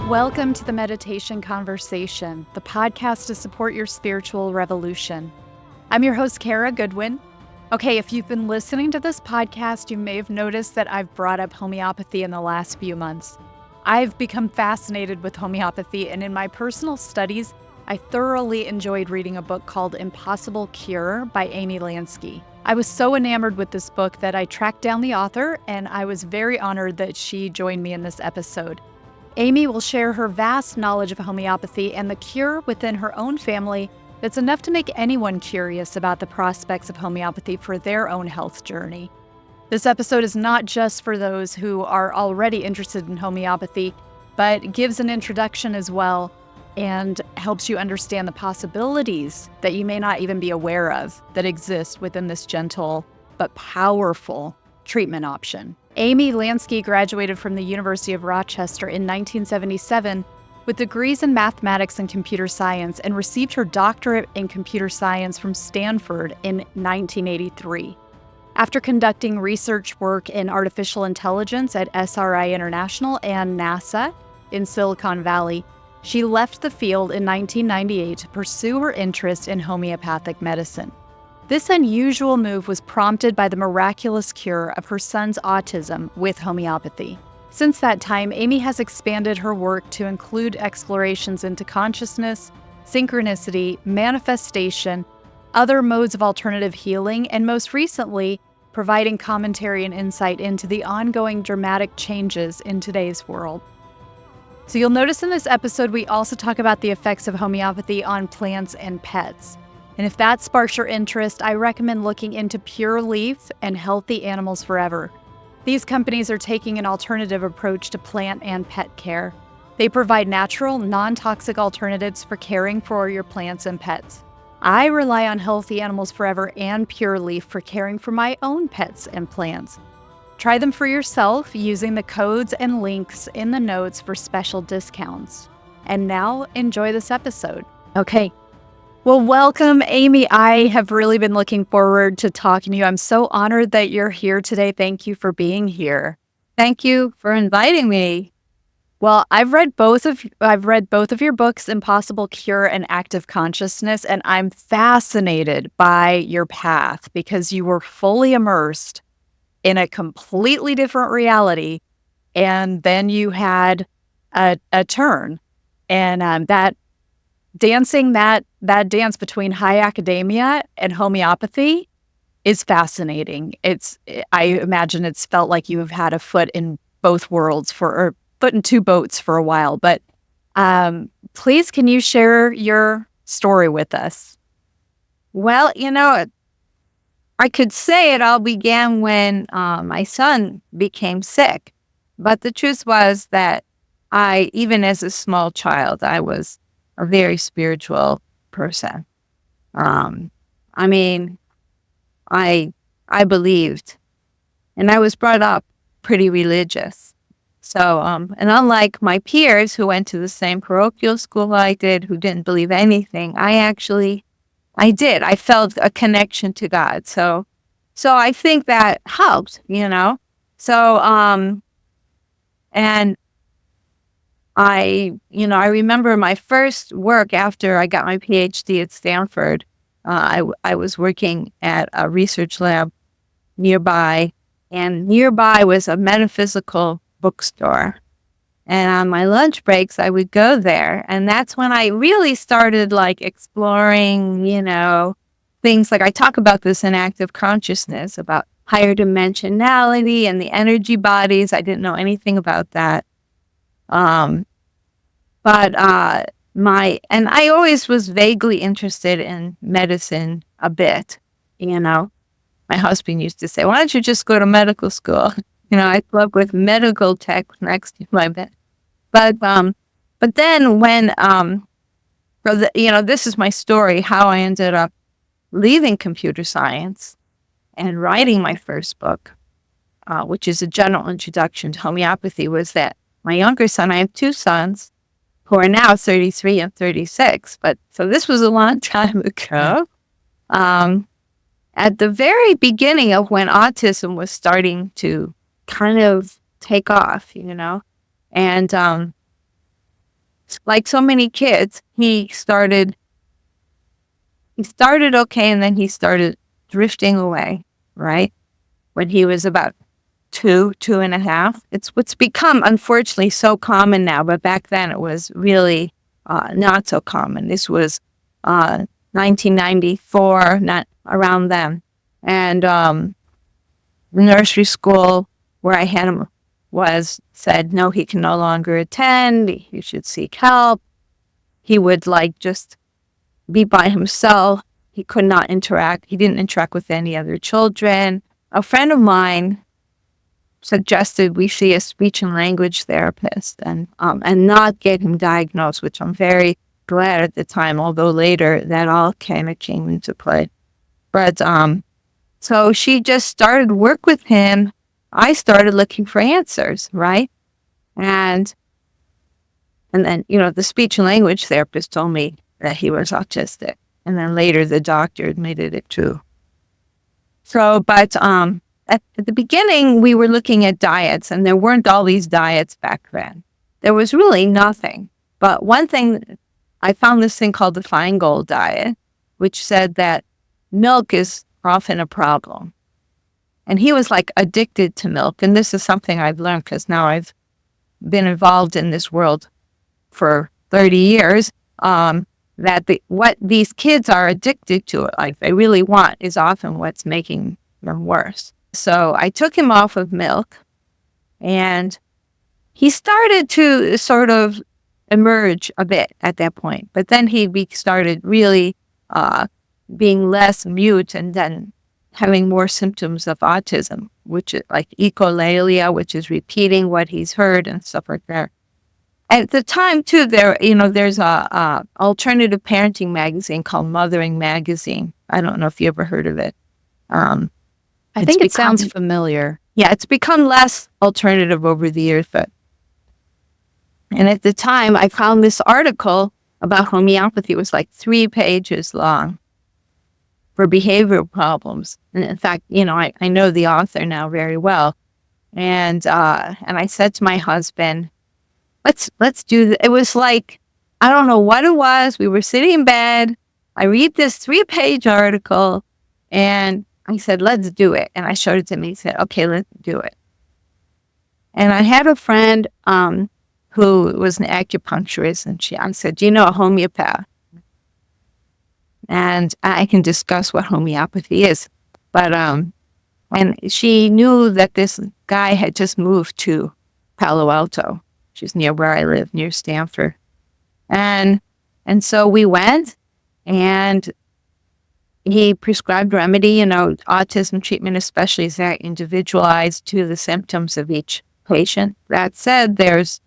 Welcome to the Meditation Conversation, the podcast to support your spiritual revolution. I'm your host, Kara Goodwin. Okay, if you've been listening to this podcast, you may have noticed that I've brought up homeopathy in the last few months. I've become fascinated with homeopathy, and in my personal studies, I thoroughly enjoyed reading a book called Impossible Cure by Amy Lanksy. I was so enamored with this book that I tracked down the author, and I was very honored that she joined me in this episode. Amy will share her vast knowledge of homeopathy and the cure within her own family that's enough to make anyone curious about the prospects of homeopathy for their own health journey. This episode is not just for those who are already interested in homeopathy, but gives an introduction as well and helps you understand the possibilities that you may not even be aware of that exist within this gentle but powerful treatment option. Amy Lanksy graduated from the University of Rochester in 1977 with degrees in mathematics and computer science and received her doctorate in computer science from Stanford in 1983. After conducting research work in artificial intelligence at SRI International and NASA in Silicon Valley, she left the field in 1998 to pursue her interest in homeopathic medicine. This unusual move was prompted by the miraculous cure of her son's autism with homeopathy. Since that time, Amy has expanded her work to include explorations into consciousness, synchronicity, manifestation, other modes of alternative healing, and most recently, providing commentary and insight into the ongoing dramatic changes in today's world. So you'll notice in this episode, we also talk about the effects of homeopathy on plants and pets. And if that sparks your interest, I recommend looking into Pure Leaf and Healthy Animals Forever. These companies are taking an alternative approach to plant and pet care. They provide natural, non-toxic alternatives for caring for your plants and pets. I rely on Healthy Animals Forever and Pure Leaf for caring for my own pets and plants. Try them for yourself using the codes and links in the notes for special discounts. And now, enjoy this episode. Okay. Well, welcome, Amy. I have really been looking forward to talking to you. I'm so honored that you're here today. Thank you for being here. Thank you for inviting me. Well, I've read both of your books, Impossible Cure and Active Consciousness, and I'm fascinated by your path because you were fully immersed in a completely different reality, and then you had a turn, and that dance between high academia and homeopathy is fascinating. I imagine it's felt like you have had a foot in both worlds or foot in two boats for a while. But please, can you share your story with us? Well, I could say it all began when my son became sick. But the truth was that even as a small child, I was a very spiritual person. I believed, and I was brought up pretty religious. So, and unlike my peers who went to the same parochial school I did, who didn't believe anything, I did. I felt a connection to God. So I think that helped, So, and I remember my first work after I got my PhD at Stanford. I was working at a research lab nearby, and nearby was a metaphysical bookstore. And on my lunch breaks, I would go there, and that's when I really started exploring, things like I talk about this in Active Consciousness about higher dimensionality and the energy bodies. I didn't know anything about that. But I always was vaguely interested in medicine a bit, My husband used to say, why don't you just go to medical school? I grew up with medical tech next to my bed. But then when, this is my story, how I ended up leaving computer science and writing my first book, which is a general introduction to homeopathy, was that my younger son, I have two sons who are now 33 and 36. So this was a long time ago. At the very beginning of when autism was starting to kind of take off, And like so many kids, he started okay, and then he started drifting away, right? When he was about 2.5. It's what's become, unfortunately, so common now, but back then it was really not so common. This was 1994, not around then. And the nursery school where I had him said, no, he can no longer attend. You should seek help. He would just be by himself. He could not interact. He didn't interact with any other children. A friend of mine suggested we see a speech and language therapist and not get him diagnosed, which I'm very glad at the time, although later that all came into play. But so she just started work with him. I started looking for answers, right? And then, the speech and language therapist told me that he was autistic. And then later the doctor admitted it too. So, but at the beginning, we were looking at diets, and there weren't all these diets back then. There was really nothing. But one thing, I found this thing called the Feingold diet, which said that milk is often a problem. And he was addicted to milk. And this is something I've learned because now I've been involved in this world for 30 years, that what these kids are addicted to, they really want, is often what's making them worse. So I took him off of milk, and he started to sort of emerge a bit at that point. But then he started really being less mute and then having more symptoms of autism, which is like echolalia, which is repeating what he's heard and stuff like that. At the time, too, there's a alternative parenting magazine called Mothering Magazine. I don't know if you ever heard of it. I think it sounds familiar. Yeah, it's become less alternative over the years. And at the time, I found this article about homeopathy. It was 3 pages long for behavioral problems. And in fact, I know the author now very well. And I said to my husband, let's do this. It was I don't know what it was. We were sitting in bed. I read this 3-page article, and I said, let's do it. And I showed it to him. He said, okay, let's do it. And I had a friend who was an acupuncturist, and I said, do you know a homeopath? And I can discuss what homeopathy is. But and she knew that this guy had just moved to Palo Alto, which is near where I live, near Stanford. And so we went, and he prescribed remedy. Autism treatment especially is that individualized to the symptoms of each patient. That said, there's,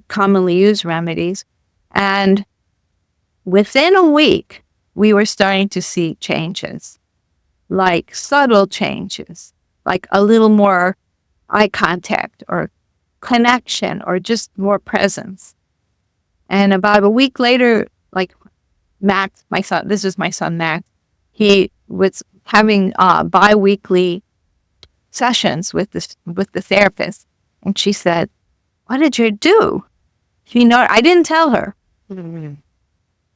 commonly used remedies. And within a week, we were starting to see changes, subtle changes, a little more eye contact or connection or just more presence. And about a week later, Max, my son, this is my son Max, he was having bi-weekly sessions with the therapist. And she said, what did you do? I didn't tell her. Mm-hmm.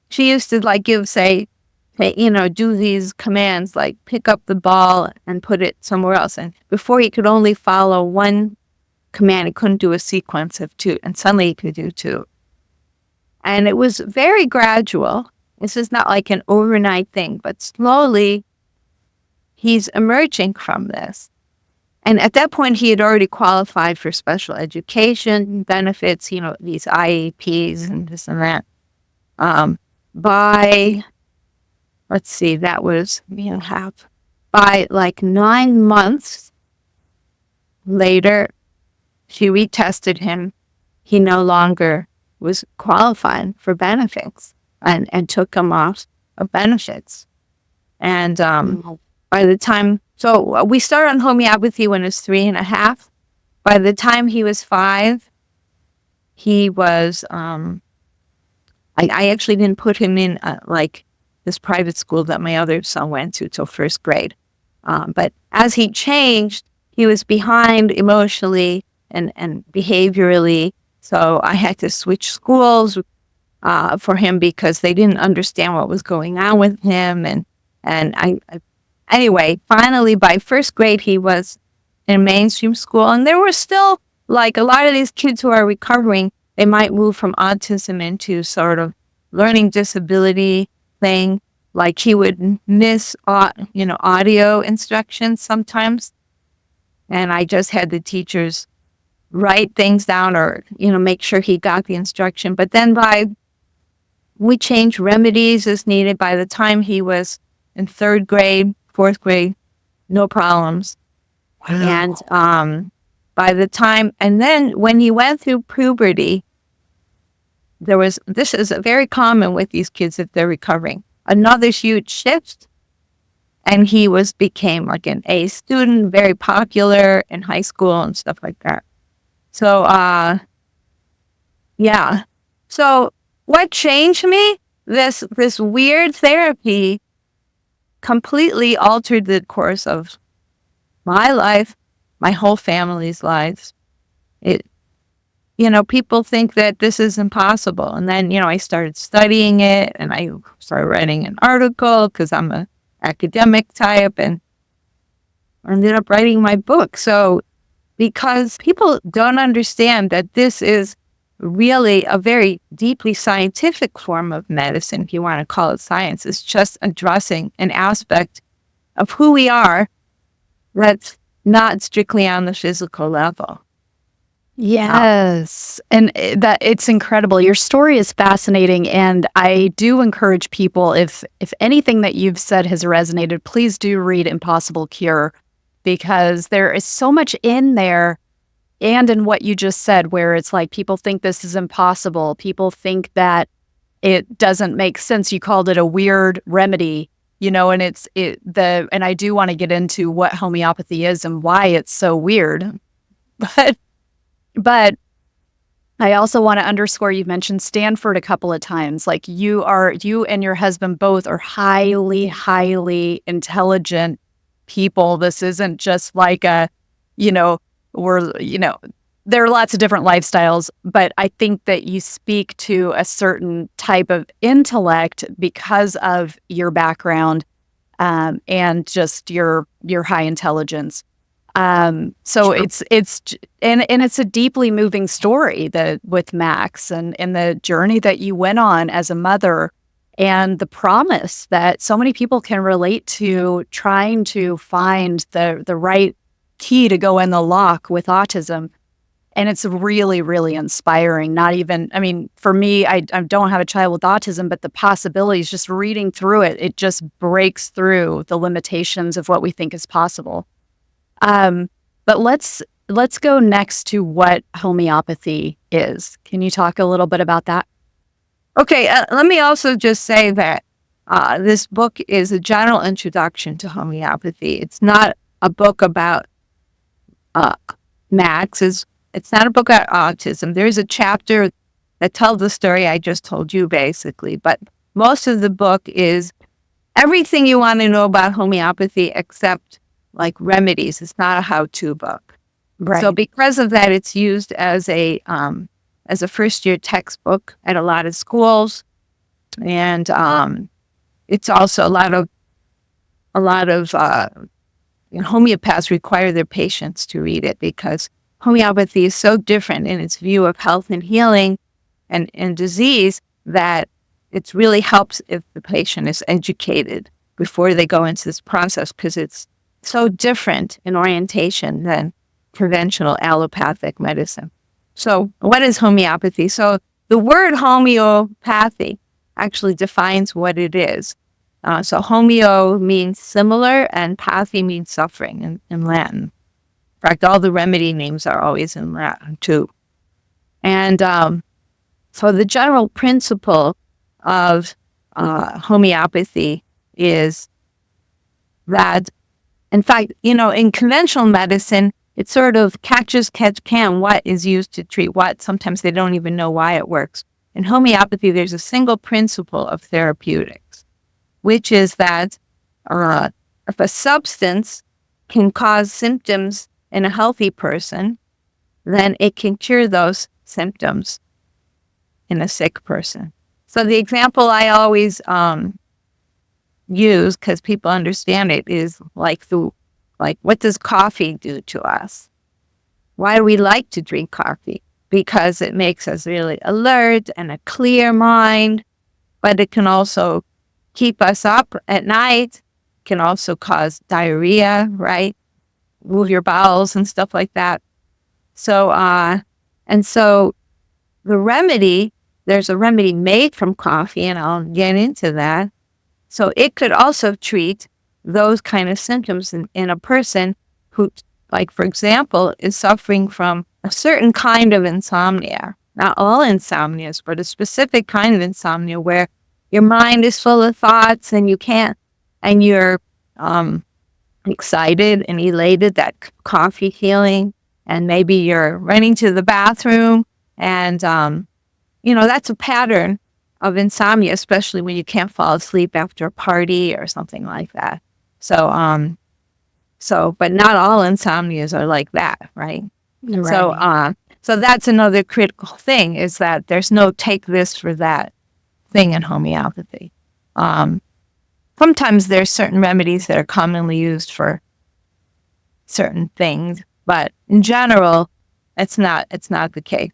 She used to do these commands, pick up the ball and put it somewhere else. And before he could only follow one command, he couldn't do a sequence of 2. And suddenly he could do 2. And it was very gradual. This is not an overnight thing, but slowly he's emerging from this. And at that point, he had already qualified for special education benefits, these IEPs and this and that. By, let's see, that was by 9 months later, she retested him. He no longer was qualified for benefits and took him off of benefits. And by the time, so we started on homeopathy when he was 3.5. By the time he was 5, he was, I actually didn't put him in this private school that my other son went to till 1st grade. But as he changed, he was behind emotionally and behaviorally. So I had to switch schools for him because they didn't understand what was going on with him. Anyway, finally, by first grade, he was in mainstream school. And there were still, like, a lot of these kids who are recovering, they might move from autism into sort of learning disability thing. Like, he would miss, audio instructions sometimes. And I just had the teachers write things down or, make sure he got the instruction. But then we changed remedies as needed. By the time he was in third grade, fourth grade, no problems. Wow. And and then when he went through puberty, this is very common with these kids if they're recovering, another huge shift. And he became like an A student, very popular in high school and stuff like that. So, yeah. So what changed me? This weird therapy completely altered the course of my life, my whole family's lives. People think that this is impossible. And then, I started studying it and I started writing an article because I'm an academic type and ended up writing my book. So because people don't understand that this is really a very deeply scientific form of medicine, if you want to call it science. It's just addressing an aspect of who we are that's not strictly on the physical level. Yes. And that it's incredible. Your story is fascinating. And I do encourage people, if anything that you've said has resonated, please do read Impossible Cure, because there is so much in there and in what you just said, where it's like people think this is impossible. People think that it doesn't make sense. You called it a weird remedy, and and I do want to get into what homeopathy is and why it's so weird. But I also want to underscore, you've mentioned Stanford a couple of times. Like you and your husband both are highly, highly intelligent people. This isn't just like there are lots of different lifestyles, but I think that you speak to a certain type of intellect because of your background and just your high intelligence. So sure. It's a deeply moving story with Max and the journey that you went on as a mother and the promise that so many people can relate to, trying to find the right key to go in the lock with autism. And it's really, really inspiring. For me, I don't have a child with autism, but the possibilities, just reading through it just breaks through the limitations of what we think is possible. But let's go next to what homeopathy is. Can you talk a little bit about that? Okay, let me also just say that this book is a general introduction to homeopathy. It's not a book about Max. It's not a book about autism. There's a chapter that tells the story I just told you, basically. But most of the book is everything you want to know about homeopathy except like remedies. It's not a how-to book. Right. So because of that, it's used as a first-year textbook at a lot of schools, and it's also a lot of homeopaths require their patients to read it because homeopathy is so different in its view of health and healing and disease that it really helps if the patient is educated before they go into this process, because it's so different in orientation than conventional allopathic medicine. So what is homeopathy? So the word homeopathy actually defines what it is. So homeo means similar and pathy means suffering in Latin. In fact, all the remedy names are always in Latin too. And so the general principle of homeopathy is that, in fact, in conventional medicine, it sort of catch can, what is used to treat what. Sometimes they don't even know why it works. In homeopathy, there's a single principle of therapeutics, which is that if a substance can cause symptoms in a healthy person, then it can cure those symptoms in a sick person. So the example I always use, because people understand it, is like what does coffee do to us? Why do we like to drink coffee? Because it makes us really alert and a clear mind, but it can also keep us up at night, can also cause diarrhea, right? Move your bowels and stuff like that. So, and so the remedy, there's a remedy made from coffee, and I'll get into that. So it could also treat those kind of symptoms in a person who, like, for example, is suffering from a certain kind of insomnia. Not all insomnias, but a specific kind of insomnia where your mind is full of thoughts and you're excited and elated, that coffee feeling, and maybe you're running to the bathroom, and that's a pattern of insomnia, especially when you can't fall asleep after a party or something like that. So but not all insomnias are like that, right? Right. So that's another critical thing, is that there's no take this for that thing in homeopathy. Sometimes there's certain remedies that are commonly used for certain things, but in general, it's not the case.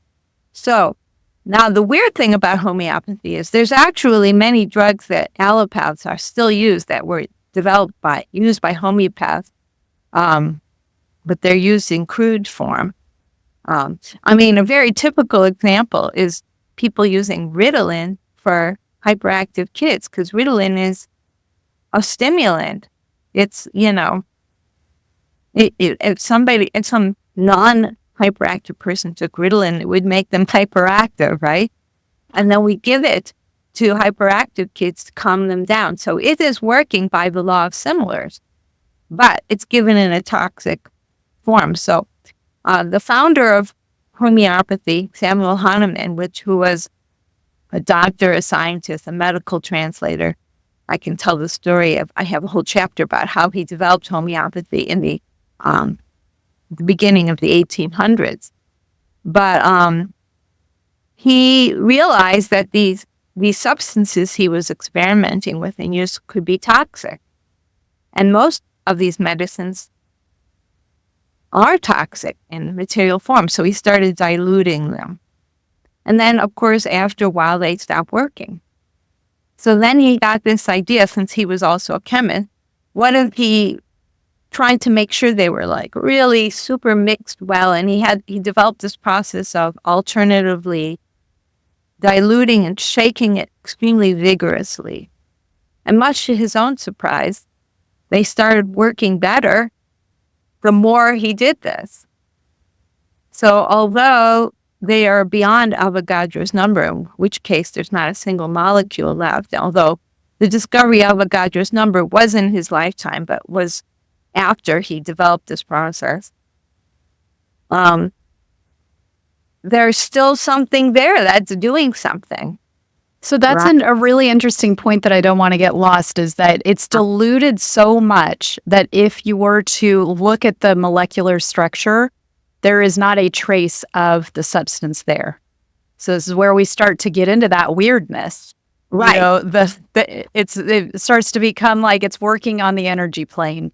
So now the weird thing about homeopathy is there's actually many drugs that allopaths are still used that were used by homeopaths, but they're used in crude form. A very typical example is people using Ritalin for hyperactive kids, because Ritalin is a stimulant. It's, if some non-hyperactive person took Ritalin, it would make them hyperactive, right? And then we give it to hyperactive kids to calm them down. So it is working by the law of similars, but it's given in a toxic form. So the founder of homeopathy, Samuel Hahnemann, who was a doctor, a scientist, a medical translator. I can tell the story I have a whole chapter about how he developed homeopathy in the beginning of the 1800s. But he realized that these substances he was experimenting with and used could be toxic. And most of these medicines are toxic in material form. So he started diluting them. And then, of course, after a while, they stopped working. So then he got this idea, since he was also a chemist, what if he tried to make sure they were like really super mixed well? And he developed this process of alternatively diluting and shaking it extremely vigorously. And much to his own surprise, they started working better the more he did this. So although they are beyond Avogadro's number, in which case there's not a single molecule left, although the discovery of Avogadro's number was in his lifetime, but was after he developed this process. There's still something there that's doing something. So that's a really interesting point that I don't want to get lost, is that it's diluted so much that if you were to look at the molecular structure, there is not a trace of the substance there. So this is where we start to get into that weirdness. Right. It starts to become like it's working on the energy plane,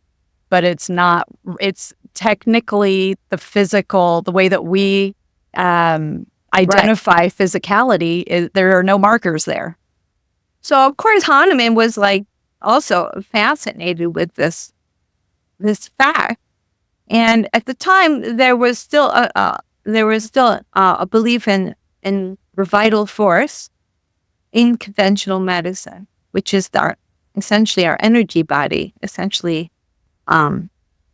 but it's not. It's technically the physical, the way that we identify physicality. There are no markers there. So of course Hahnemann was also fascinated with this fact. And at the time, there was still a belief in the vital force in conventional medicine, which is essentially our energy body, essentially the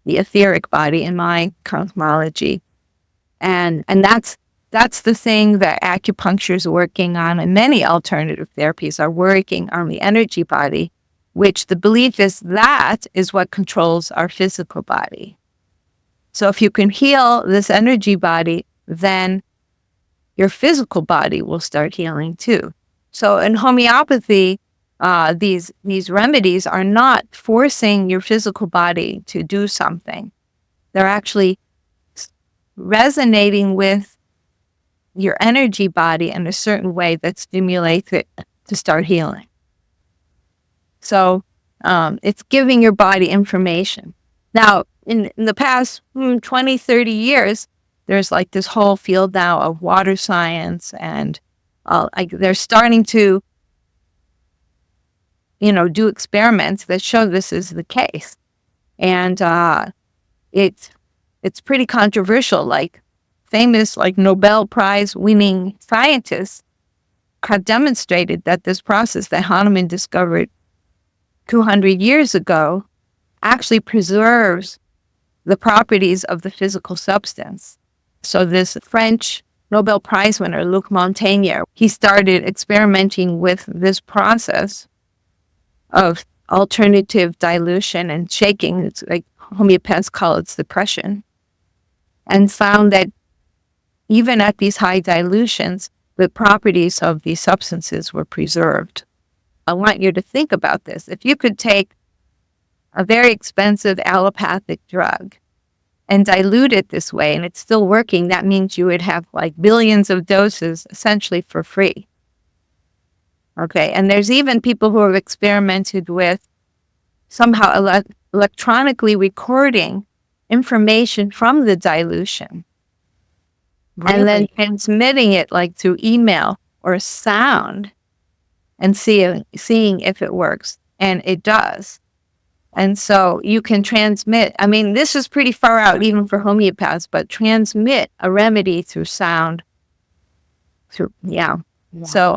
etheric body in my cosmology, and that's the thing that acupuncture is working on, and many alternative therapies are working on the energy body, which the belief is what controls our physical body. So if you can heal this energy body, then your physical body will start healing too. So in homeopathy, these remedies are not forcing your physical body to do something. They're actually resonating with your energy body in a certain way that stimulates it to start healing. So it's giving your body information. Now, in the past 20, 30 years, there's like this whole field now of water science, and they're starting to, do experiments that show this is the case. And it's pretty controversial. Like famous, like Nobel Prize winning scientists have demonstrated that this process that Hahnemann discovered 200 years ago actually preserves the properties of the physical substance. So this French Nobel Prize winner, Luc Montagnier, he started experimenting with this process of alternative dilution and shaking. It's like homeopaths call it suppression, and found that even at these high dilutions, the properties of these substances were preserved. I want you to think about this. If you could take a very expensive allopathic drug and dilute it this way, and it's still working, that means you would have like billions of doses essentially for free. Okay, and there's even people who have experimented with somehow electronically recording information from the dilution. Really? And then transmitting it like through email or sound and seeing if it works. And it does. And so you can transmit, I mean, this is pretty far out even for homeopaths, but transmit a remedy through sound. Yeah. So,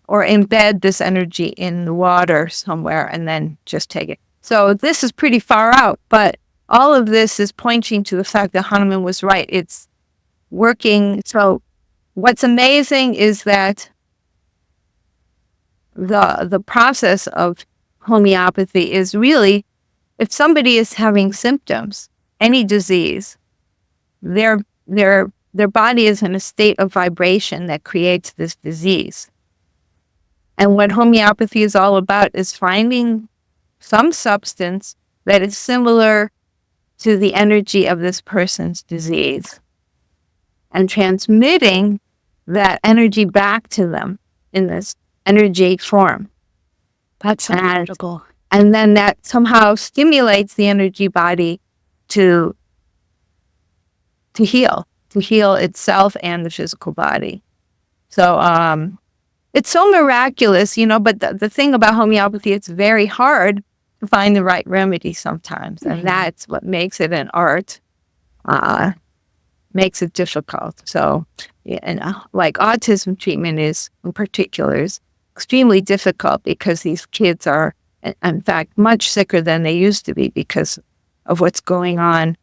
or embed this energy in the water somewhere and then just take it. So this is pretty far out, but all of this is pointing to the fact that Hahnemann was right. It's working. So what's amazing is that the process of homeopathy is really, if somebody is having symptoms, any disease, their body is in a state of vibration that creates this disease. And what homeopathy is all about is finding some substance that is similar to the energy of this person's disease and transmitting that energy back to them in this energy form. That's so magical. And then that somehow stimulates the energy body to heal itself and the physical body. So it's so miraculous, but the thing about homeopathy, it's very hard to find the right remedy sometimes. And that's what makes it an art, makes it difficult. So, and like autism treatment is, in particular, is extremely difficult because these kids are, in fact, much sicker than they used to be because of what's going on,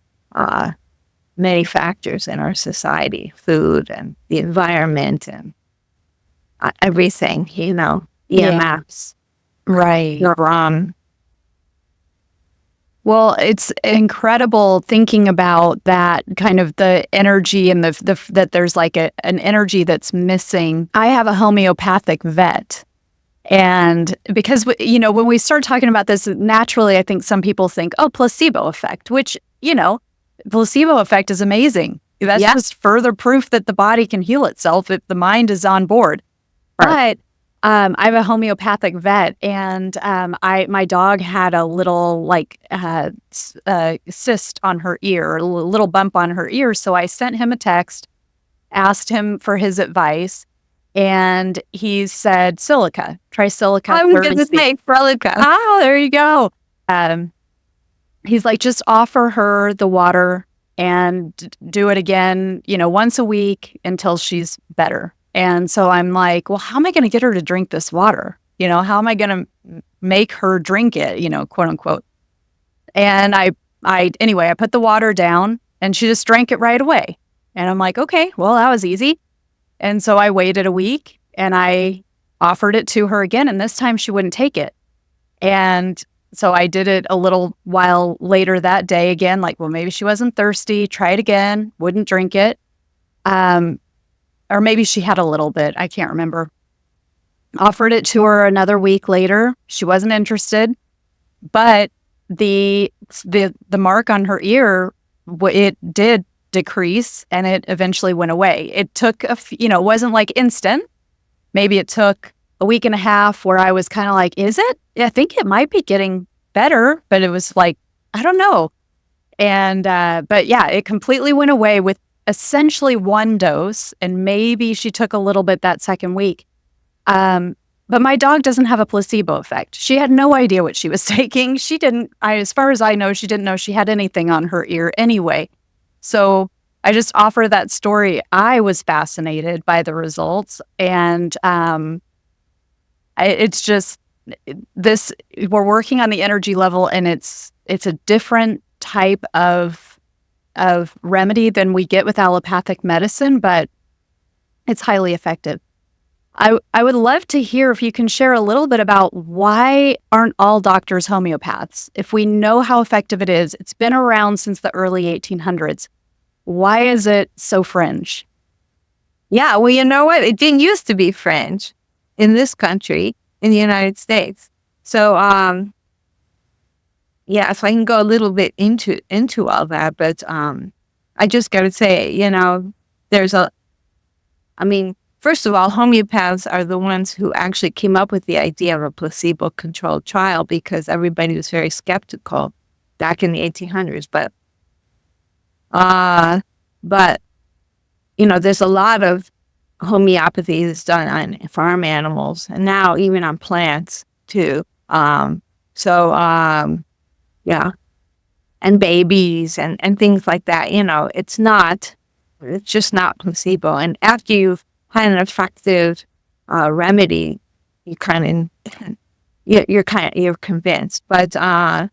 many factors in our society, food and the environment and everything, EMFs. Yeah. Right. Well, it's incredible thinking about that kind of the energy and that there's like an energy that's missing. I have a homeopathic vet. And because, when we start talking about this, naturally, I think some people think, placebo effect, which, placebo effect is amazing. That's just further proof that the body can heal itself if the mind is on board. Right. But I have a homeopathic vet, and my dog had a little cyst on her ear, a little bump on her ear. So I sent him a text, asked him for his advice, and he said silica. Try silica. I was going to say silica. Oh, there you go. He's like, just offer her the water and do it again, once a week until she's better. And so I'm like, well, how am I going to get her to drink this water? How am I going to make her drink it, quote unquote. And I put the water down and she just drank it right away. And I'm like, okay, well, that was easy. And so I waited a week and I offered it to her again. And this time she wouldn't take it. And so I did it a little while later that day again, like, well, maybe she wasn't thirsty. Try it again. Wouldn't drink it. Or maybe she had a little bit. I can't remember. Offered it to her another week later. She wasn't interested. But the mark on her ear, it did decrease, and it eventually went away. It took it wasn't like instant. Maybe it took a week and a half where I was kind of like, is it? I think it might be getting better, but it was like, I don't know. And, but yeah, it completely went away with essentially one dose. And maybe she took a little bit that second week. But my dog doesn't have a placebo effect. She had no idea what she was taking. She didn't, as far as I know, she didn't know she had anything on her ear anyway. So I just offer that story. I was fascinated by the results. And it's just this, we're working on the energy level, and it's a different type of remedy than we get with allopathic medicine, but it's highly effective. I would love to hear if you can share a little bit about why aren't all doctors homeopaths? If we know how effective it is, it's been around since the early 1800s. Why is it so fringe? Yeah, well, you know what? It didn't used to be fringe in this country, in the United States. So, yeah, so I can go a little bit into all that, but I just got to say, first of all, homeopaths are the ones who actually came up with the idea of a placebo-controlled trial, because everybody was very skeptical back in the 1800s. But there's a lot of homeopathy that's done on farm animals, and now even on plants too. Yeah, and babies and things like that. It's just not placebo. And after you've had an effective remedy, you're convinced. But and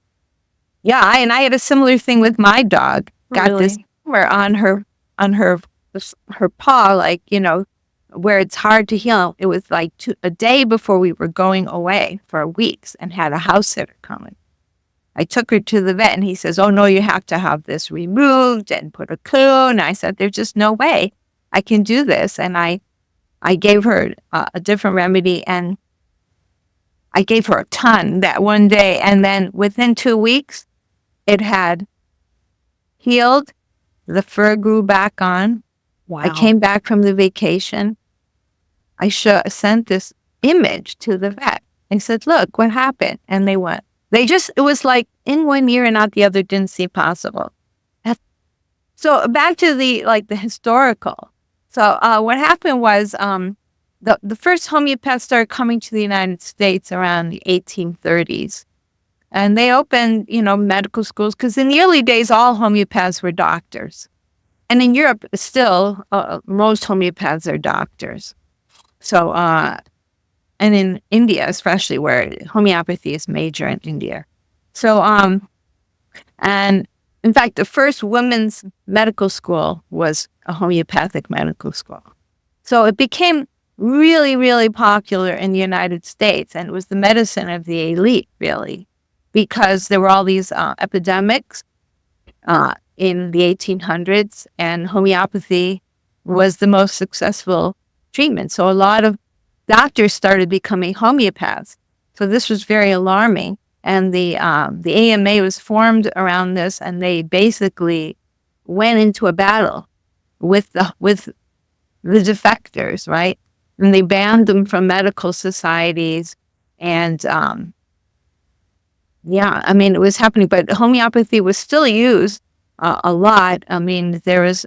I had a similar thing with my dog. Got Really? this where on her paw, where it's hard to heal. It was like a day before we were going away for weeks, and had a house sitter coming. I took her to the vet, and he says, "Oh no, you have to have this removed and put a coon." And I said, "There's just no way I can do this." And I gave her a different remedy, and I gave her a ton that one day. And then within 2 weeks, it had healed. The fur grew back on. Wow. I came back from the vacation. I sent this image to the vet. I said, "Look, what happened?" And it was like in one ear and out the other, didn't seem possible. So back to the historical. So what happened was the first homeopaths started coming to the United States around the 1830s. And they opened, medical schools, because in the early days, all homeopaths were doctors. And in Europe, still, most homeopaths are doctors. So, and in India, especially, where homeopathy is major in India. So, and in fact, the first women's medical school was a homeopathic medical school. So it became really, really popular in the United States, and it was the medicine of the elite, really, because there were all these epidemics in the 1800s, and homeopathy was the most successful treatment. So a lot of doctors started becoming homeopaths. So this was very alarming. And the AMA was formed around this, and they basically went into a battle with the defectors, right? And they banned them from medical societies. And it was happening, but homeopathy was still used a lot. There was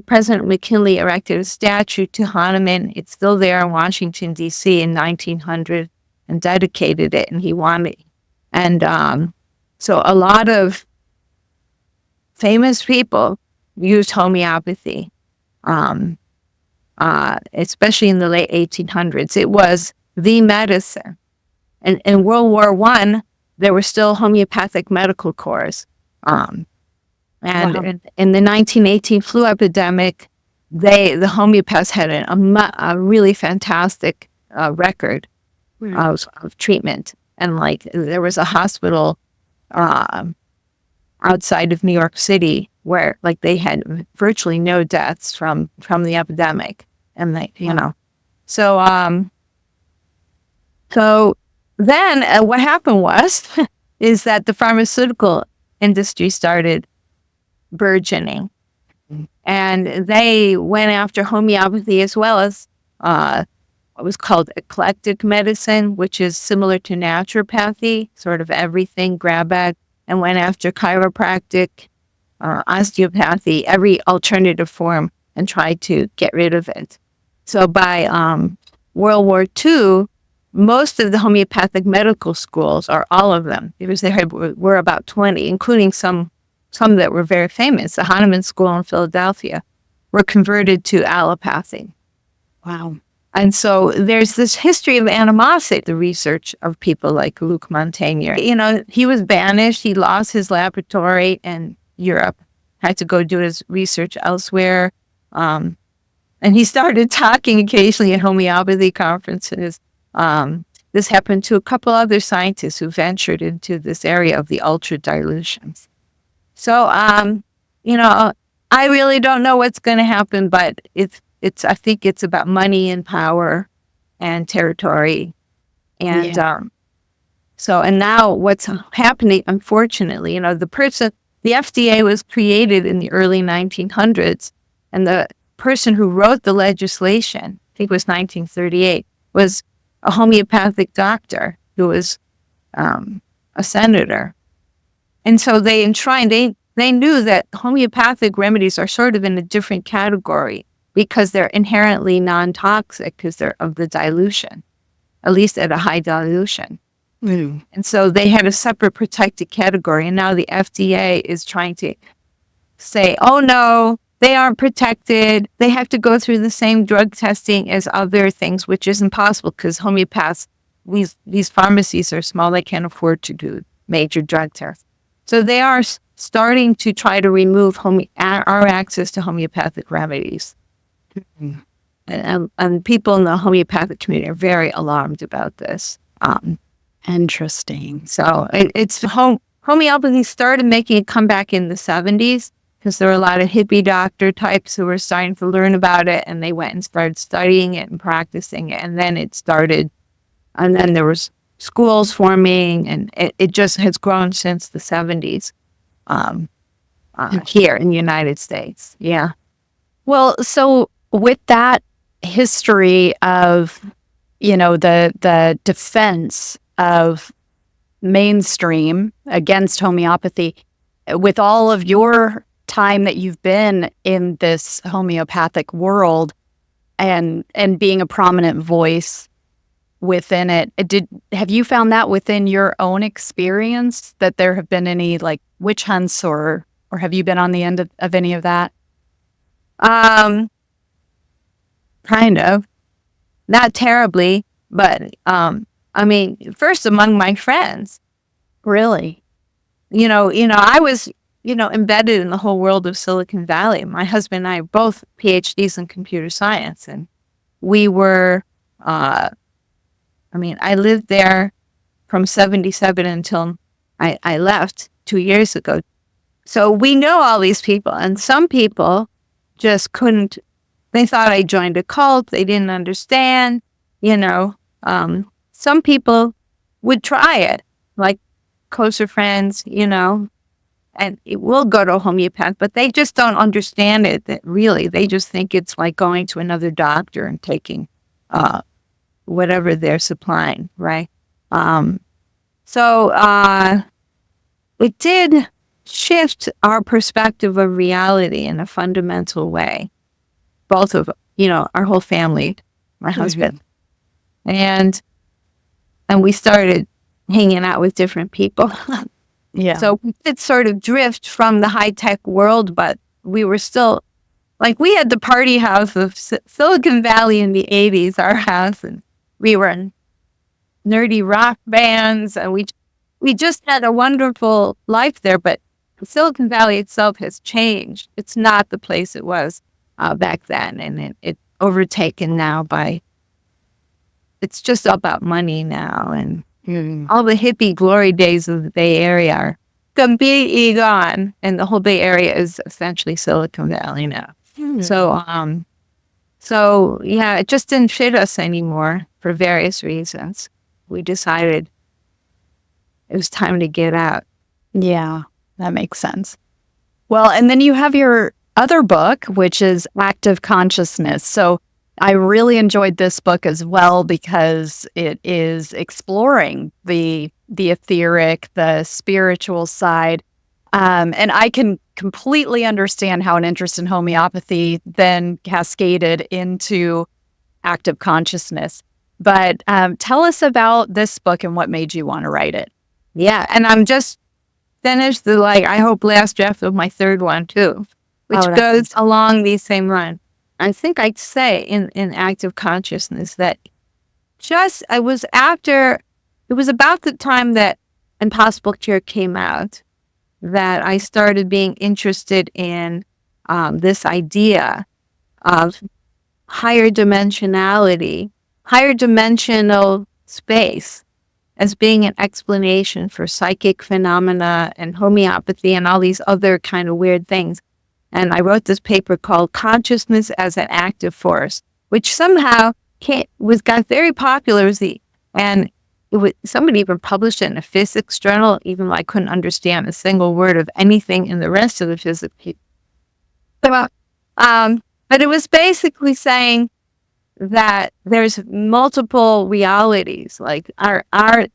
President McKinley erected a statue to Hahnemann. It's still there in Washington, D.C. in 1900, and dedicated it, and he wanted. And so a lot of famous people used homeopathy, especially in the late 1800s. It was the medicine. And in World War I, there were still homeopathic medical corps. And in the 1918 flu epidemic, the homeopaths had a really fantastic record of treatment. And there was a hospital outside of New York City where they had virtually no deaths from the epidemic. And so then what happened is that the pharmaceutical industry started burgeoning. And they went after homeopathy as well as what was called eclectic medicine, which is similar to naturopathy, sort of everything, grab bag, and went after chiropractic, osteopathy, every alternative form, and tried to get rid of it. So by World War II, most of the homeopathic medical schools, or all of them, because there were about 20, including some that were very famous, the Hahnemann School in Philadelphia, were converted to allopathy. Wow. And so there's this history of animosity, the research of people like Luc Montagnier. You know, he was banished. He lost his laboratory in Europe, had to go do his research elsewhere. And he started talking occasionally at homeopathy conferences. This happened to a couple other scientists who ventured into this area of the ultra dilutions. So, you know, I really don't know what's going to happen, but I think it's about money and power and territory. And and now what's happening, unfortunately, you know, the FDA was created in the early 1900s, and the person who wrote the legislation, I think it was 1938, was a homeopathic doctor who was a senator. And so they knew that homeopathic remedies are sort of in a different category because they're inherently non-toxic because they're of the dilution, at least at a high dilution. Mm. And so they had a separate protected category. And now the FDA is trying to say, oh, no, they aren't protected. They have to go through the same drug testing as other things, which isn't possible because homeopaths, these pharmacies are small. They can't afford to do major drug tests. So they are starting to try to remove our access to homeopathic remedies. Mm-hmm. And people in the homeopathic community are very alarmed about this. Interesting. So homeopathy started making a comeback in the 70s because there were a lot of hippie doctor types who were starting to learn about it, and they went and started studying it and practicing it. And then it started, and then there was schools forming, and it just has grown since the 70s here in the United States. Yeah. Well, so with that history of, you know, the defense of mainstream against homeopathy, with all of your time that you've been in this homeopathic world and being a prominent voice within it, have you found that within your own experience that there have been any like witch hunts or have you been on the end of any of that? Kind of, not terribly, but I mean, first among my friends. Really? You know, I was, embedded in the whole world of Silicon Valley. My husband and I are both PhDs in computer science, and we were, I lived there from 1977 until I left 2 years ago. So we know all these people, and some people just couldn't, they thought I joined a cult. They didn't understand, some people would try it, like closer friends, and it will go to a homeopath, but they just don't understand it. That really, they just think it's like going to another doctor and taking whatever they're supplying, right? So it did shift our perspective of reality in a fundamental way. Both of, our whole family, my husband, and we started hanging out with different people. Yeah. So we did sort of drift from the high-tech world, but we were still, like, we had the party house of Silicon Valley in the 80s, our house, and we were in nerdy rock bands, and we just had a wonderful life there, but Silicon Valley itself has changed. It's not the place it was back then, and it's overtaken now by, it's just about money now, and all the hippie glory days of the Bay Area are completely gone, and the whole Bay Area is essentially Silicon Valley now. So yeah, it just didn't fit us anymore for various reasons. We decided it was time to get out. Yeah, that makes sense. Well, and then you have your other book, which is Active Consciousness. So I really enjoyed this book as well because it is exploring the etheric, the spiritual side. And I can completely understand how an interest in homeopathy then cascaded into active consciousness. But tell us about this book and what made you want to write it. Yeah, and I'm just finished the, I hope, last draft of my third one too, which goes along the same line. I think I'd say in active consciousness that it was about the time that Impossible Cure came out that I started being interested in this idea of higher dimensionality, higher dimensional space as being an explanation for psychic phenomena and homeopathy and all these other kind of weird things. And I wrote this paper called Consciousness as an Active Force, which somehow got very popular. Somebody even published it in a physics journal, even though I couldn't understand a single word of anything in the rest of the physics. But it was basically saying that there's multiple realities. Like the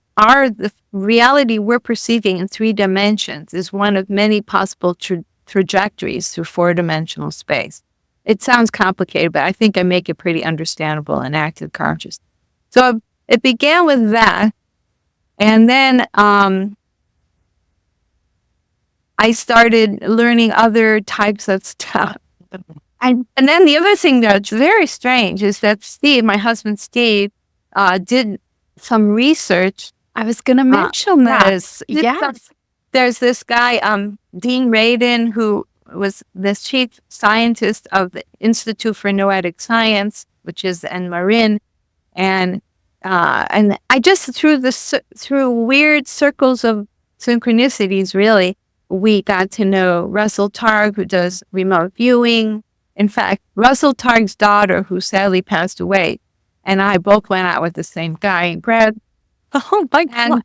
reality we're perceiving in 3 dimensions is one of many possible trajectories through 4-dimensional space. It sounds complicated, but I think I make it pretty understandable in active consciousness. So it began with that, and then I started learning other types of stuff. And then the other thing that's very strange is that Steve, my husband Steve, did some research. I was going to mention this. Yes. There's this guy, Dean Radin, who was the chief scientist of the Institute for Noetic Science, which is in Marin. And I just, through weird circles of synchronicities, really, we got to know Russell Targ, who does remote viewing. In fact, Russell Targ's daughter, who sadly passed away, and I both went out with the same guy, Brad. Oh my God.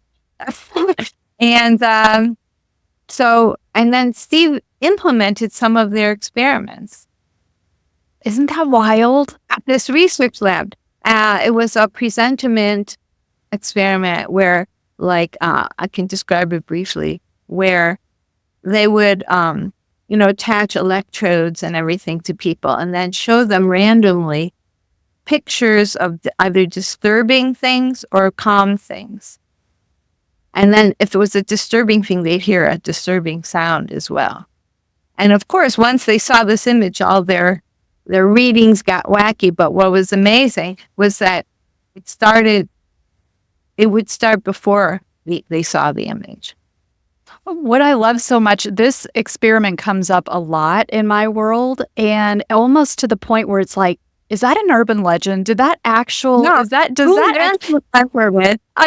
And then Steve implemented some of their experiments. Isn't that wild? At this research lab. It was a presentiment experiment where, I can describe it briefly, where they would, attach electrodes and everything to people and then show them randomly pictures of either disturbing things or calm things. And then if it was a disturbing thing, they'd hear a disturbing sound as well. And of course, once they saw this image, all their readings got wacky. But what was amazing was that it would start before they saw the image. What I love so much, this experiment comes up a lot in my world, and almost to the point where it's like, is that an urban legend? Did that actual? No, I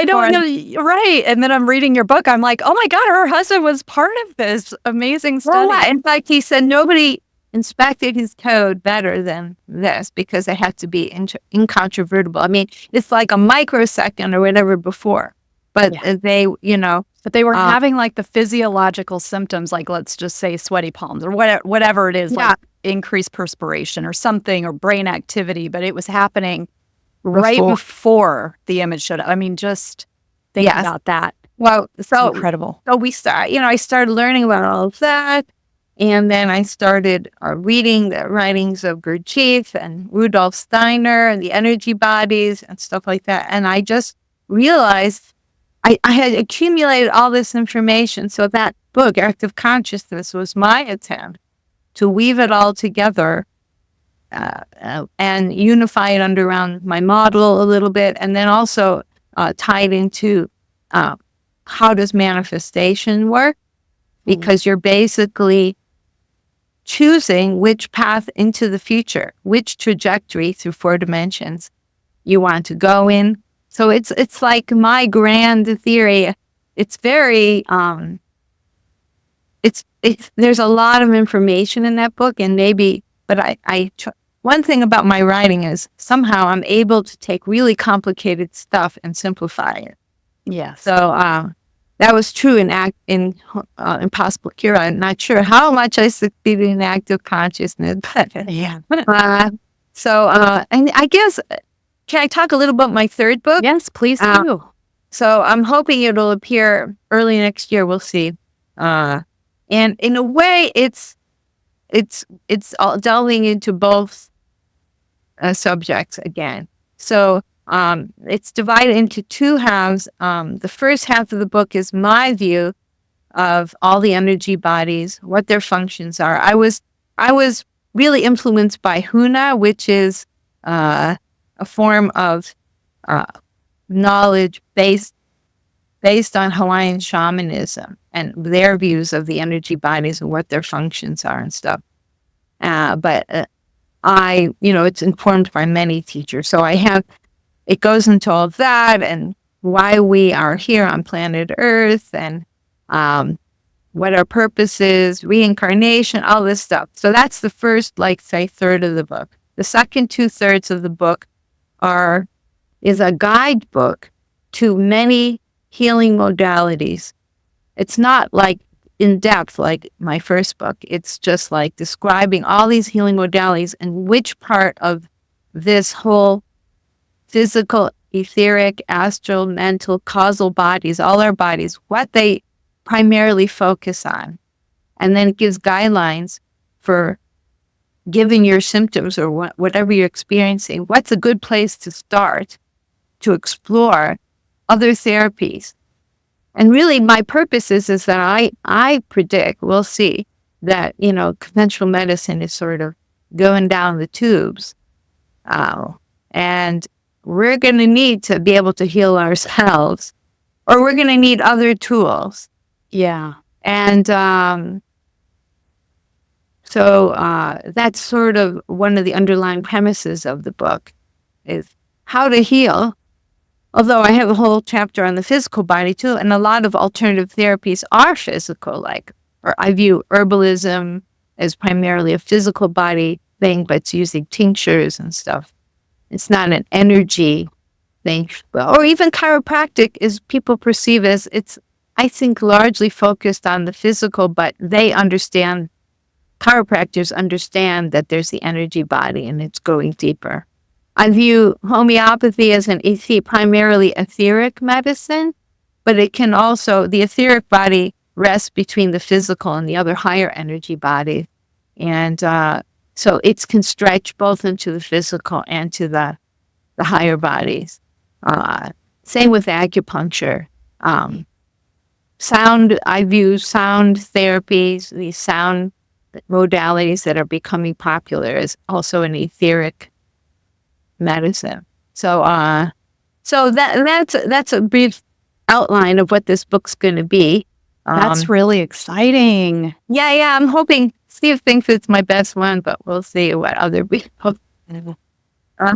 don't know. Right. And then I'm reading your book. I'm like, oh my God, her husband was part of this amazing study. Well, in fact, he said nobody inspected his code better than this because it had to be incontrovertible. I mean, it's like a microsecond or whatever before, but they, But they were having the physiological symptoms, like let's just say sweaty palms or whatever it is, like increased perspiration or something or brain activity. But it was happening right before the image showed up. I mean, just think about that. Well, so incredible. So I started learning about all of that. And then I started reading the writings of Gurdjieff and Rudolf Steiner and the energy bodies and stuff like that. And I just realized I had accumulated all this information. So that book, Active Consciousness, was my attempt to weave it all together and unify it around my model a little bit. And then also tie it into how does manifestation work? Because you're basically choosing which path into the future, which trajectory through 4 dimensions you want to go in. So it's like my grand theory. It's very there's a lot of information in that book, and but one thing about my writing is somehow I'm able to take really complicated stuff and simplify it. Yeah. So That was true in Impossible Cure. I'm not sure how much I succeeded in active consciousness, but Yeah. and I guess, can I talk a little about my third book? Yes, please do. So I'm hoping it'll appear early next year. We'll see. And in a way, it's all delving into both subjects again. So it's divided into two halves. The first half of the book is my view of all the energy bodies, what their functions are. I was really influenced by Huna, which is a form of knowledge based on Hawaiian shamanism and their views of the energy bodies and what their functions are and stuff. But it's informed by many teachers. So it goes into all of that and why we are here on planet Earth and what our purpose is, reincarnation, all this stuff. So that's the first, third of the book. The second 2/3 of the book is a guidebook to many healing modalities. It's not in depth like my first book. It's just describing all these healing modalities and which part of this whole physical, etheric, astral, mental, causal bodies, all our bodies, what they primarily focus on. And then it gives guidelines for, given your symptoms or whatever you're experiencing, what's a good place to start to explore other therapies. And really my purpose is that I predict, we'll see, that, conventional medicine is sort of going down the tubes. And we're going to need to be able to heal ourselves, or we're going to need other tools. Yeah. And so that's sort of one of the underlying premises of the book, is how to heal. Although I have a whole chapter on the physical body too, and a lot of alternative therapies are physical, or I view herbalism as primarily a physical body thing, but it's using tinctures and stuff. It's not an energy thing. Or even chiropractic is, people perceive as, it's, I think, largely focused on the physical, but chiropractors understand that there's the energy body and it's going deeper. I view homeopathy as primarily etheric medicine, but it can also, the etheric body rests between the physical and the other higher energy body. And so it can stretch both into the physical and to the higher bodies. Same with acupuncture. I view sound therapies, these sound modalities that are becoming popular, as also an etheric medicine. So that's a brief outline of what this book's going to be. That's really exciting. Yeah. I'm hoping Steve thinks it's my best one, but we'll see what other people. But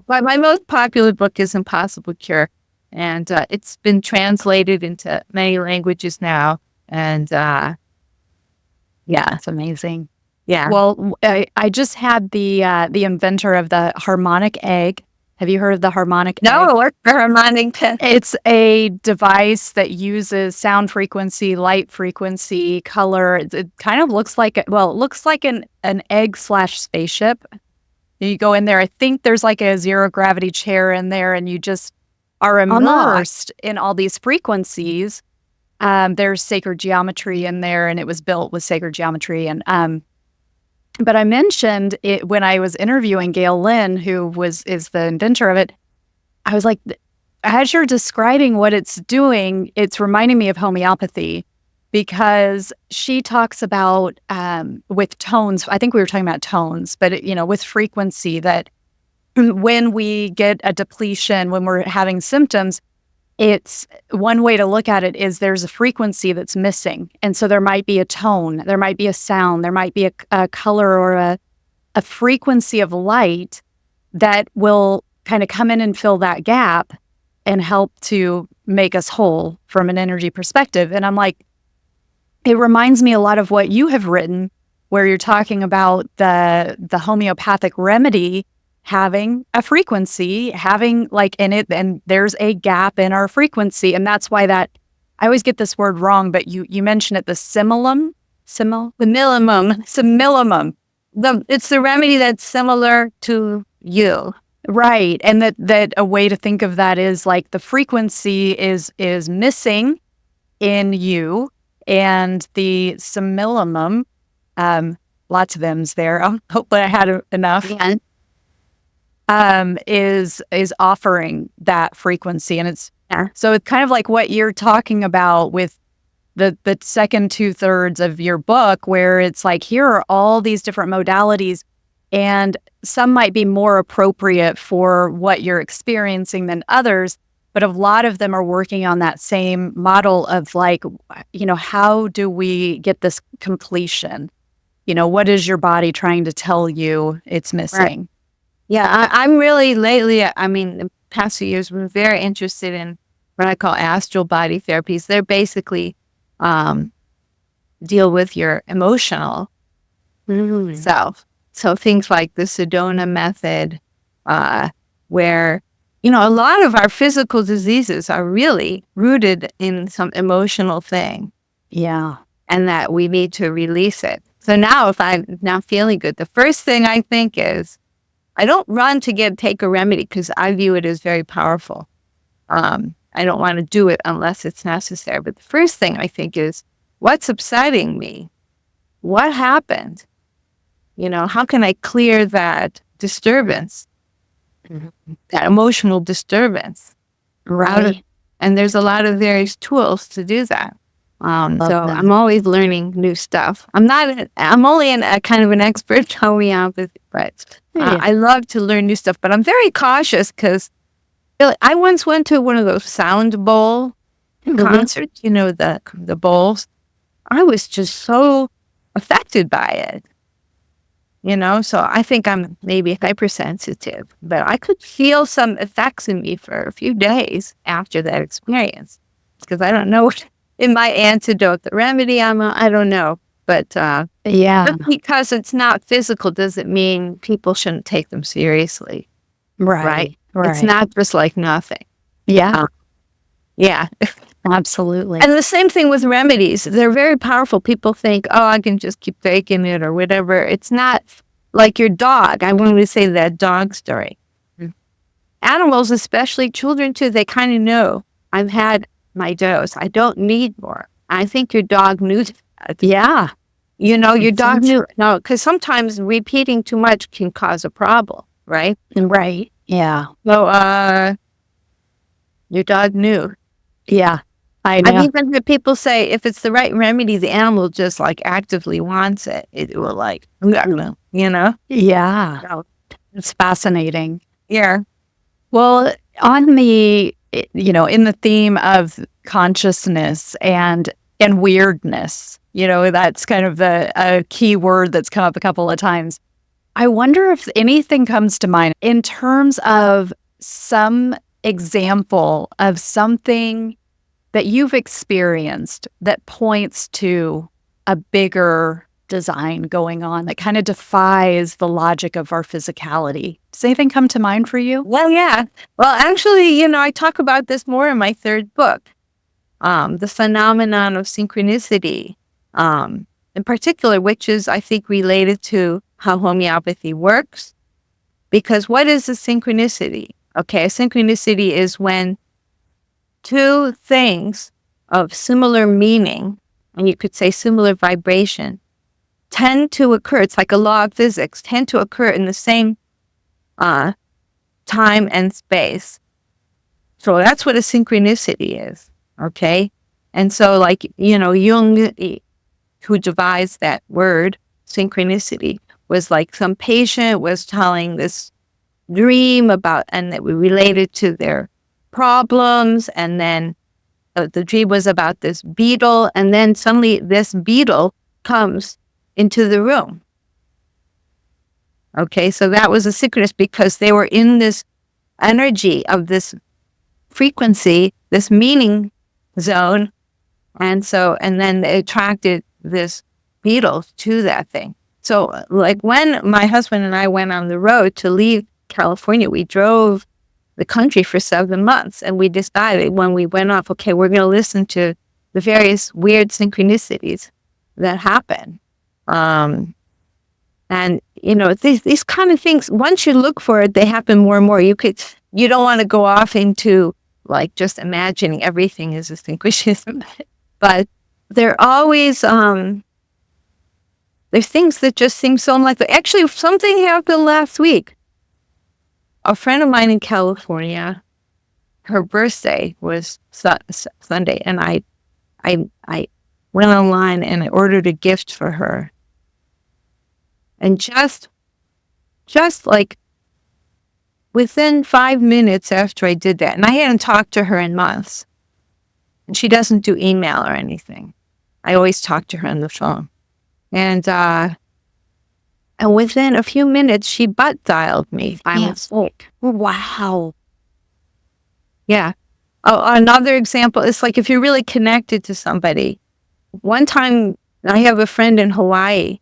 my most popular book is Impossible Cure, and it's been translated into many languages now. And it's amazing. Yeah. Well, I just had the inventor of the harmonic egg. Have you heard of the harmonic egg? No, what's the harmonic egg? It's a device that uses sound frequency, light frequency, color. It kind of looks like it looks like an egg/spaceship. You go in there. I think there's a zero gravity chair in there, and you just are immersed in all these frequencies. There's sacred geometry in there, and it was built with sacred geometry. And but I mentioned it when I was interviewing Gail Lynn, who is the inventor of it. I was like, as you're describing what it's doing, it's reminding me of homeopathy, because she talks about with tones. I think we were talking about tones, but with frequency, that when we get a depletion, when we're having symptoms, it's one way to look at it is there's a frequency that's missing. And so there might be a tone, there might be a sound, there might be a color or a frequency of light that will kind of come in and fill that gap and help to make us whole from an energy perspective. And I'm like, it reminds me a lot of what you have written, where you're talking about the homeopathic remedy having a frequency, having in it, and there's a gap in our frequency. And that's why that I always get this word wrong, but you mentioned it, the similum? The millimum. It's the remedy that's similar to you. Right. And that a way to think of that is like the frequency is missing in you, and the simillimum, lots of M's there. Hopefully I had enough. Yeah. Is offering that frequency. And so it's kind of like what you're talking about with the second 2/3 of your book, where it's like, here are all these different modalities, and some might be more appropriate for what you're experiencing than others, but a lot of them are working on that same model of like, how do we get this completion? What is your body trying to tell you it's missing? Right. Yeah, I'm really lately, the past few years, we're very interested in what I call astral body therapies. They're basically deal with your emotional self. So things like the Sedona method, where, a lot of our physical diseases are really rooted in some emotional thing. Yeah. And that we need to release it. So now if I'm not feeling good, the first thing I think is, I don't run to take a remedy because I view it as very powerful. I don't want to do it unless it's necessary. But the first thing I think is, what's upsetting me? What happened? How can I clear that disturbance, that emotional disturbance? Right. And there's a lot of various tools to do that. So I'm always learning new stuff. I'm only a kind of an expert in homeopathy, but I love to learn new stuff. But I'm very cautious because I once went to one of those sound bowl concerts, the bowls. I was just so affected by it, so I think I'm maybe hypersensitive, but I could feel some effects in me for a few days after that experience, because I don't know what in my antidote, the remedy I don't know, but just because it's not physical doesn't mean people shouldn't take them seriously. Right. It's not just like nothing. Yeah. Yeah. Absolutely. And the same thing with remedies. They're very powerful. People think, I can just keep taking it or whatever. It's not like your dog. I wanted to say that dog story. Animals, especially children too, they kind of know, I've had my dose. I don't need more. I think your dog knew that. Yeah. Your dog knew. No, because sometimes repeating too much can cause a problem, right? Right. Yeah. So, your dog knew. Yeah. I know. I've even heard people say if it's the right remedy, the animal just like actively wants it. It will like, Yeah. So, It's fascinating. yeah. Well, on the, in the theme of consciousness and weirdness, that's kind of a key word that's come up a couple of times. I wonder if anything comes to mind in terms of some example of something that you've experienced that points to a bigger design going on that kind of defies the logic of our physicality. Does anything come to mind for you? Well, yeah. Well, actually, I talk about this more in my third book, the phenomenon of synchronicity, in particular, which is, I think, related to how homeopathy works. Because what is a synchronicity? Okay, a synchronicity is when two things of similar meaning, and you could say similar vibration, tend to occur. It's like a law of physics, tend to occur in the same time and space. So that's what a synchronicity is, okay? And so like, Jung, who devised that word, synchronicity, was like some patient was telling this dream about, and that we related to their problems, and then the dream was about this beetle, and then suddenly this beetle comes into the room. Okay, so that was a synchronous because they were in this energy of this frequency, this meaning zone, and then they attracted this beetle to that thing. So like when my husband and I went on the road to leave California, we drove the country for 7 months, and we decided when we went off, okay, we're going to listen to the various weird synchronicities that happen. And, these kind of things, once you look for it, they happen more and more. You don't want to go off into like just imagining everything is a synchronicity, but they're always, there's things that just seem so unlikely. Actually, something happened last week. A friend of mine in California, her birthday was Sunday, and I went online and I ordered a gift for her. And just like within 5 minutes after I did that, and I hadn't talked to her in months, and she doesn't do email or anything. I always talk to her on the phone. And within a few minutes, she butt dialed me. I was like, wow. Yeah. Oh, another example is like if you're really connected to somebody. One time, I have a friend in Hawaii,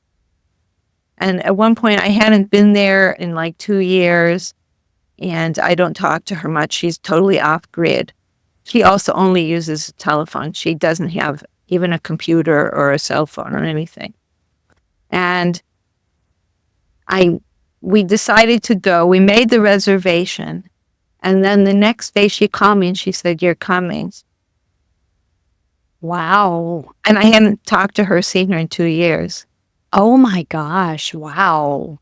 and at one point I hadn't been there in like 2 years, and I don't talk to her much. She's totally off grid. She also only uses a telephone. She doesn't have even a computer or a cell phone or anything. And we decided to go. We made the reservation. And then the next day she called me and she said, "You're coming." Wow. And I hadn't talked to her, seen her in 2 years. Oh my gosh. Wow.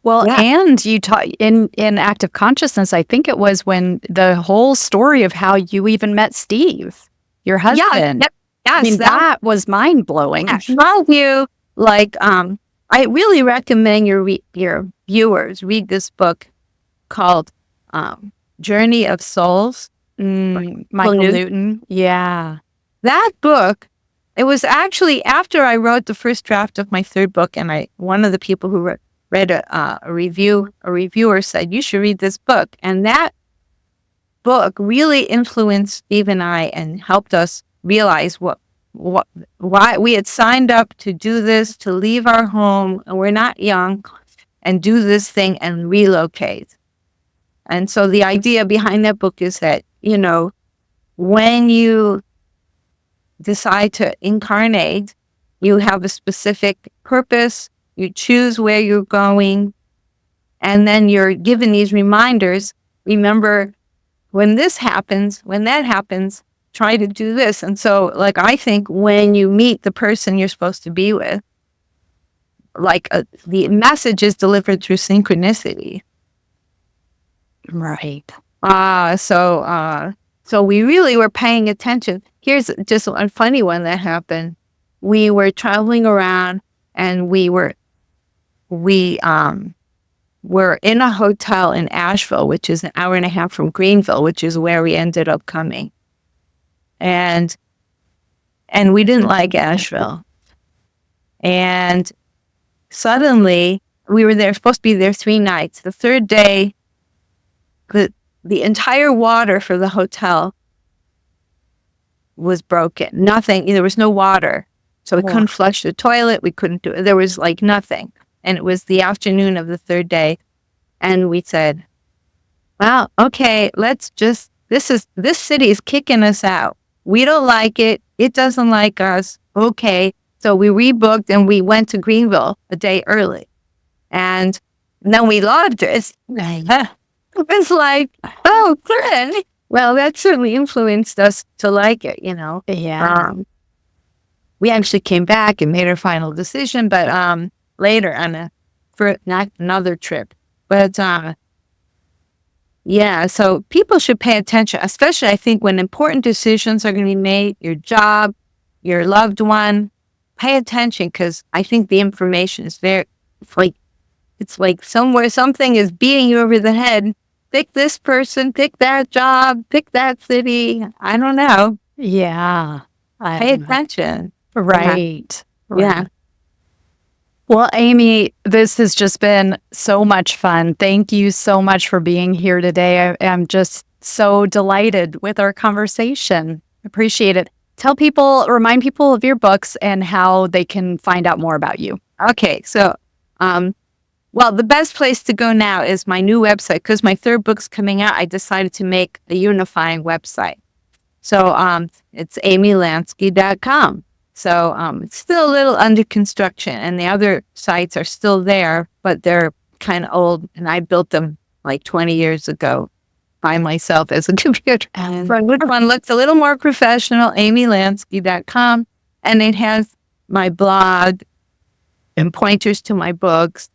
Well, Yeah. and you taught in active consciousness, I think it was when the whole story of how you even met Steve, your husband. Yep. Yes, I mean, that was mind blowing. Love you. Like, I really recommend your viewers read this book called Journey of Souls. Michael Newton. Yeah. That book, it was actually after I wrote the first draft of my third book, and one of the people who read a reviewer said, "You should read this book." And that book really influenced Steve and I and helped us realize why we had signed up to do this, to leave our home, and we're not young, and do this thing and relocate. And so the idea behind that book is that, when you decide to incarnate, you have a specific purpose, you choose where you're going, and then you're given these reminders. Remember, when that happens, try to do this. And so, like, I think when you meet the person you're supposed to be with, like the message is delivered through synchronicity. Right. So we really were paying attention. Here's just a funny one that happened. We were traveling around, and we were in a hotel in Asheville, which is an hour and a half from Greenville, which is where we ended up coming. And we didn't like Asheville. And suddenly we were supposed to be there 3 nights. The third day, the entire water for the hotel was broken. Nothing. There was no water. So we couldn't flush the toilet. We couldn't do it. There was like nothing. And it was the afternoon of the third day. And we said, well, okay, this city is kicking us out. We don't like it. It doesn't like us. Okay. So we rebooked and we went to Greenville a day early. And then we loved it. It was like, oh, good. Well, that certainly influenced us to like it, Yeah. We actually came back and made our final decision, but later for not another trip. But yeah, so people should pay attention, especially I think when important decisions are going to be made, your job, your loved one, pay attention, because I think the information is it's like somewhere something is beating you over the head. Pick this person, pick that job, pick that city. I don't know. Yeah. Pay attention. Right. Yeah. Well, Amy, this has just been so much fun. Thank you so much for being here today. I'm just so delighted with our conversation. Appreciate it. Remind people of your books and how they can find out more about you. Okay. So, well, the best place to go now is my new website, because my third book's coming out. I decided to make a unifying website. So it's amylanksky.com. So it's still a little under construction, and the other sites are still there, but they're kind of old, and I built them like 20 years ago by myself as a computer. And which one looks a little more professional, amylanksky.com, and it has my blog and pointers to my books,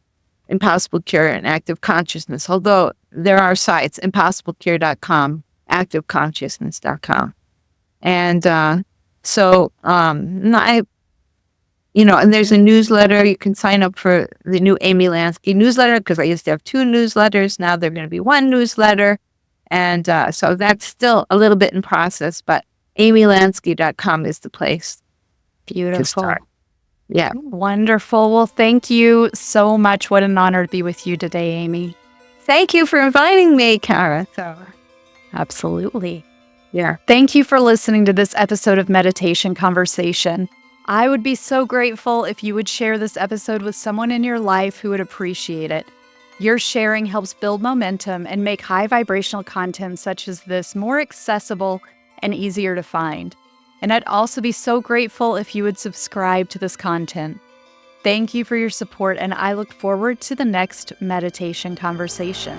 Impossible Cure and Active Consciousness, although there are sites, impossiblecure.com, activeconsciousness.com. And and there's a newsletter. You can sign up for the new Amy Lanksy newsletter, because I used to have 2 newsletters. Now they're going to be 1 newsletter. And so that's still a little bit in process, but amylanksky.com is the place Beautiful. to start. Yeah. Wonderful. Well, thank you so much. What an honor to be with you today, Amy. Thank you for inviting me, Kara. Absolutely. Yeah. Thank you for listening to this episode of Meditation Conversation. I would be so grateful if you would share this episode with someone in your life who would appreciate it. Your sharing helps build momentum and make high vibrational content such as this more accessible and easier to find. And I'd also be so grateful if you would subscribe to this content. Thank you for your support, and I look forward to the next meditation conversation.